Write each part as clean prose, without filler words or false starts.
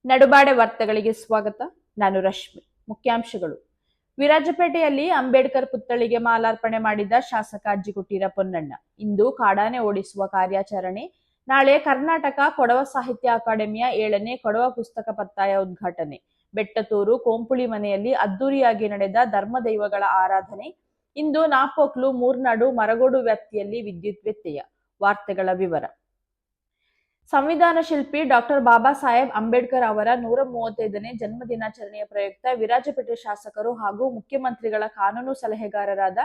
ನಡುಬಾಡೆ ವಾರ್ತೆಗಳಿಗೆ ಸ್ವಾಗತ. ನಾನು ರಶ್ಮಿ. ಮುಖ್ಯಾಂಶಗಳು. ವಿರಾಜಪೇಟೆಯಲ್ಲಿ ಅಂಬೇಡ್ಕರ್ ಪುತ್ಥಳಿಗೆ ಮಾಲಾರ್ಪಣೆ ಮಾಡಿದ ಶಾಸಕ ಅಜ್ಜಿಗುಟ್ಟೀರ ಪೊನ್ನಣ್ಣ. ಇಂದು ಕಾಡಾನೆ ಓಡಿಸುವ ಕಾರ್ಯಾಚರಣೆ. ನಾಳೆ ಕರ್ನಾಟಕ ಕೊಡವ ಸಾಹಿತ್ಯ ಅಕಾಡೆಮಿಯ 7ನೇ ಕೊಡವ ಪುಸ್ತಕ ಪತ್ತಾಯ ಉದ್ಘಾಟನೆ. ಬೆಟ್ಟತೂರು ಕೋಂಪುಳಿ ಮನೆಯಲ್ಲಿ ಅದ್ದೂರಿಯಾಗಿ ನಡೆದ ಧರ್ಮದೈವಗಳ ಆರಾಧನೆ. ಇಂದು ನಾಪೋಕ್ಲು, ಮೂರ್ನಾಡು, ಮರಗೋಡು ವ್ಯಾಪ್ತಿಯಲ್ಲಿ ವಿದ್ಯುತ್ ವ್ಯತ್ಯಯ. ವಾರ್ತೆಗಳ ವಿವರ. ಸಂವಿಧಾನ ಶಿಲ್ಪಿ ಡಾಕ್ಟರ್ ಬಾಬಾ ಸಾಹೇಬ್ ಅಂಬೇಡ್ಕರ್ ಅವರ 135ನೇ ಜನ್ಮ ದಿನಾಚರಣೆಯ ಪ್ರಯುಕ್ತ ವಿರಾಜಪೇಟೆ ಶಾಸಕರು ಹಾಗೂ ಮುಖ್ಯಮಂತ್ರಿಗಳ ಕಾನೂನು ಸಲಹೆಗಾರರಾದ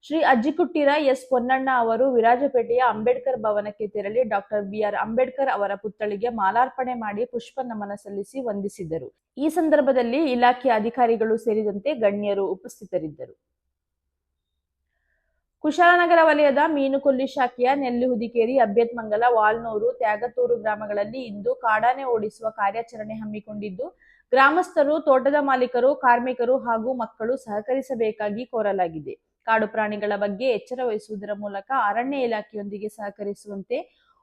ಶ್ರೀ ಅಜ್ಜಿಗುಟ್ಟೀರ ಎಸ್ ಪೊನ್ನಣ್ಣ ಅವರು ವಿರಾಜಪೇಟೆಯ ಅಂಬೇಡ್ಕರ್ ಭವನಕ್ಕೆ ತೆರಳಿ ಡಾಕ್ಟರ್ BR ಅಂಬೇಡ್ಕರ್ ಅವರ ಪುತ್ಥಳಿಗೆ ಮಾಲಾರ್ಪಣೆ ಮಾಡಿ ಪುಷ್ಪ ನಮನ ಸಲ್ಲಿಸಿ ವಂದಿಸಿದರು. ಈ ಸಂದರ್ಭದಲ್ಲಿ ಇಲಾಖೆಯ ಅಧಿಕಾರಿಗಳು ಸೇರಿದಂತೆ ಗಣ್ಯರು ಉಪಸ್ಥಿತರಿದ್ದರು. ಕುಶಾಲನಗರ ವಲಯದ ಮೀನುಕೊಲ್ಲಿ ಶಾಖೆಯ ನೆಲ್ಲಿಹುದಿಕೇರಿ, ಅಬ್ಬೆತ್ಮಂಗಲ, ವಾಲ್ನೂರು, ತ್ಯಾಗತೂರು ಗ್ರಾಮಗಳಲ್ಲಿ ಇಂದು ಕಾಡಾನೆ ಓಡಿಸುವ ಕಾರ್ಯಾಚರಣೆ ಹಮ್ಮಿಕೊಂಡಿದ್ದು, ಗ್ರಾಮಸ್ಥರು, ತೋಟದ ಮಾಲೀಕರು, ಕಾರ್ಮಿಕರು ಹಾಗೂ ಮಕ್ಕಳು ಸಹಕರಿಸಬೇಕಾಗಿ ಕೋರಲಾಗಿದೆ. ಕಾಡು ಪ್ರಾಣಿಗಳ ಬಗ್ಗೆ ಎಚ್ಚರ ವಹಿಸುವುದರ ಮೂಲಕ ಅರಣ್ಯ ಇಲಾಖೆಯೊಂದಿಗೆ ಸಹಕರಿಸುವಂತೆ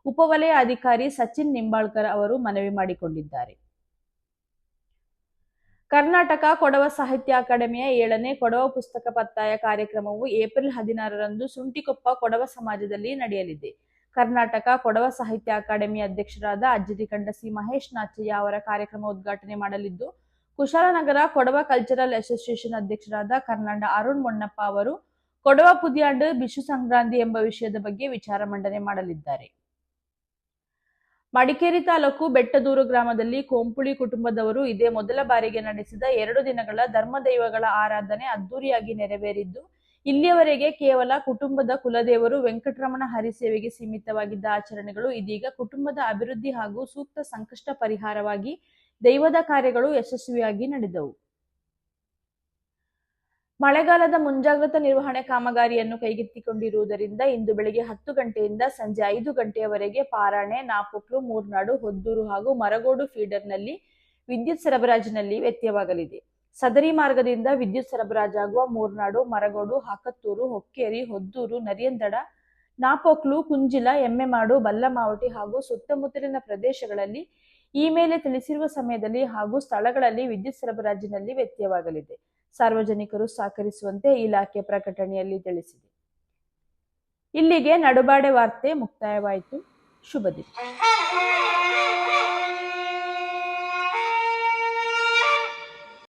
ಉಪವಲಯ ಅಧಿಕಾರಿ ಸಚಿನ್ ನಿಂಬಾಳ್ಕರ್ ಅವರು ಮನವಿ ಮಾಡಿಕೊಂಡಿದ್ದಾರೆ. ಕರ್ನಾಟಕ ಕೊಡವ ಸಾಹಿತ್ಯ ಅಕಾಡೆಮಿಯ 7ನೇ ಕೊಡವ ಪುಸ್ತಕ ಪತ್ತಾಯ ಕಾರ್ಯಕ್ರಮವು ಏಪ್ರಿಲ್ 16ರಂದು ಸುಂಟಿಕೊಪ್ಪ ಕೊಡವ ಸಮಾಜದಲ್ಲಿ ನಡೆಯಲಿದೆ. ಕರ್ನಾಟಕ ಕೊಡವ ಸಾಹಿತ್ಯ ಅಕಾಡೆಮಿ ಅಧ್ಯಕ್ಷರಾದ ಅಜ್ಜಿರಿಕಂಡ ಸಿ ಮಹೇಶ್ ನಾಚಯ್ಯ ಅವರ ಕಾರ್ಯಕ್ರಮ ಉದ್ಘಾಟನೆ ಮಾಡಲಿದ್ದು, ಕುಶಾಲನಗರ ಕೊಡವ ಕಲ್ಚರಲ್ ಅಸೋಸಿಯೇಷನ್ ಅಧ್ಯಕ್ಷರಾದ ಕರ್ನಾಡ ಅರುಣ್ ಮೊನ್ನಪ್ಪ ಅವರು ಕೊಡವ ಪುದಿಯಾಂಡು ಬಿಶು ಸಂಕ್ರಾಂತಿ ಎಂಬ ವಿಷಯದ ಬಗ್ಗೆ ವಿಚಾರ ಮಂಡನೆ ಮಾಡಲಿದ್ದಾರೆ. ಮಡಿಕೇರಿ ತಾಲೂಕು ಬೆಟ್ಟದೂರು ಗ್ರಾಮದಲ್ಲಿ ಕೋಂಪುಳಿ ಕುಟುಂಬದವರು ಇದೇ ಮೊದಲ ಬಾರಿಗೆ ನಡೆಸಿದ 2 ದಿನಗಳ ಧರ್ಮದೈವಗಳ ಆರಾಧನೆ ಅದ್ದೂರಿಯಾಗಿ ನೆರವೇರಿದ್ದು, ಇಲ್ಲಿಯವರೆಗೆ ಕೇವಲ ಕುಟುಂಬದ ಕುಲದೇವರು ವೆಂಕಟರಮಣ ಹರಿಸೇವೆಗೆ ಸೀಮಿತವಾಗಿದ್ದ ಆಚರಣೆಗಳು ಇದೀಗ ಕುಟುಂಬದ ಅಭಿವೃದ್ಧಿ ಹಾಗೂ ಸೂಕ್ತ ಸಂಕಷ್ಟ ಪರಿಹಾರವಾಗಿ ದೈವದ ಕಾರ್ಯಗಳು ಯಶಸ್ವಿಯಾಗಿ ನಡೆದವು. ಮಳೆಗಾಲದ ಮುಂಜಾಗ್ರತಾ ನಿರ್ವಹಣೆ ಕಾಮಗಾರಿಯನ್ನು ಕೈಗೆತ್ತಿಕೊಂಡಿರುವುದರಿಂದ ಇಂದು ಬೆಳಗ್ಗೆ 10 ಗಂಟೆಯಿಂದ ಸಂಜೆ 5 ಗಂಟೆಯವರೆಗೆ ಪಾರಾಣೆ, ನಾಪೋಕ್ಲು, ಮೂರ್ನಾಡು, ಹೊದ್ದೂರು ಹಾಗೂ ಮರಗೋಡು ಫೀಡರ್ನಲ್ಲಿ ವಿದ್ಯುತ್ ಸರಬರಾಜಿನಲ್ಲಿ ವ್ಯತ್ಯಯವಾಗಲಿದೆ. ಸದರಿ ಮಾರ್ಗದಿಂದ ವಿದ್ಯುತ್ ಸರಬರಾಜಾಗುವ ಮೂರ್ನಾಡು, ಮರಗೋಡು, ಹಾಕತ್ತೂರು, ಹೊಕ್ಕೇರಿ, ಹೊದ್ದೂರು, ನರಿಯಂದಡ, ನಾಪೋಕ್ಲು, ಕುಂಜಿಲ, ಎಮ್ಮೆಮಾಡು, ಬಲ್ಲಮಾವಟಿ ಹಾಗೂ ಸುತ್ತಮುತ್ತಲಿನ ಪ್ರದೇಶಗಳಲ್ಲಿ ಈ ಮೇಲೆ ತಿಳಿಸಿರುವ ಸಮಯದಲ್ಲಿ ಹಾಗೂ ಸ್ಥಳಗಳಲ್ಲಿ ವಿದ್ಯುತ್ ಸರಬರಾಜಿನಲ್ಲಿ ವ್ಯತ್ಯಯವಾಗಲಿದೆ. ಸಾರ್ವಜನಿಕರು ಸಹಕರಿಸುವಂತೆ ಇಲಾಖೆ ಪ್ರಕಟಣೆಯಲ್ಲಿ ತಿಳಿಸಿದೆ. ಇಲ್ಲಿಗೆ ನಡುಬಾಡೆ ವಾರ್ತೆ ಮುಕ್ತಾಯವಾಯಿತು. ಶುಭ ದಿನ.